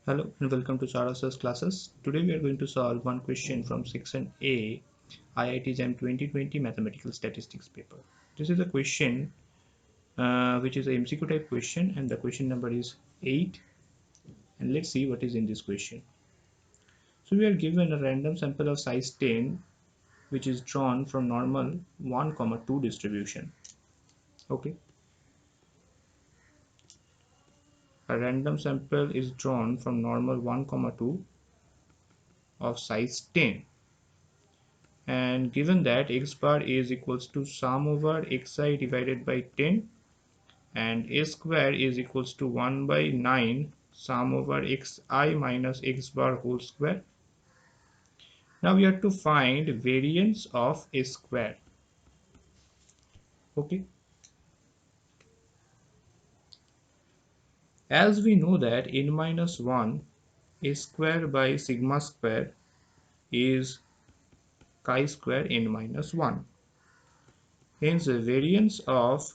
Hello and welcome to IISERs classes. Today we are going to solve one question from section A, IIT JAM 2020 Mathematical Statistics paper. This is a question which is a MCQ type question, and the question number is 8. And let's see what is in this question. So we are given a random sample of size 10 which is drawn from normal 1, 2 distribution. Okay. A random sample is drawn from normal 1, 2 of size 10. And given that x bar is equals to sum over xi divided by 10 and a square is equals to 1 by 9 sum over xi minus x bar whole square. Now we have to find variance of a square. Okay. As we know that n minus 1 a square by sigma square is chi square n minus 1. Hence the variance of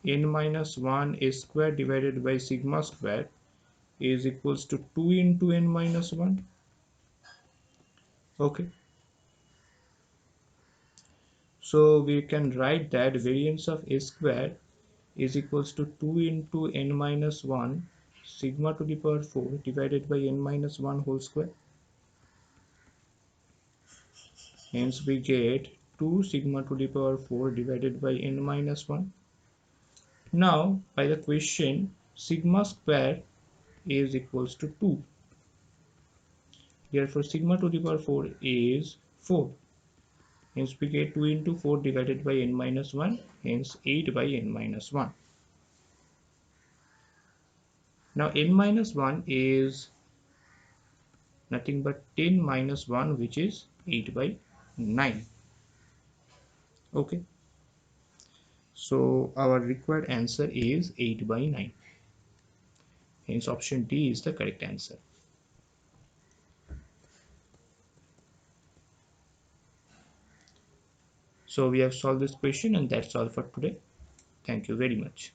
n minus 1 a square divided by sigma square is equals to 2 into n minus 1. Okay, so we can write that variance of a square is equals to 2 into n minus 1 sigma to the power 4 divided by n minus 1 whole square. Hence we get 2 sigma to the power 4 divided by n minus 1. Now by the question, sigma square is equals to 2. Therefore sigma to the power 4 is 4. Hence we get 2 into 4 divided by n minus 1, hence 8 by n minus 1. Now n minus 1 is nothing but 10 minus 1, which is 8 by 9. Okay, so our required answer is 8 by 9. Hence option D is the correct answer. So we have solved this question, and that's all for today. Thank you very much.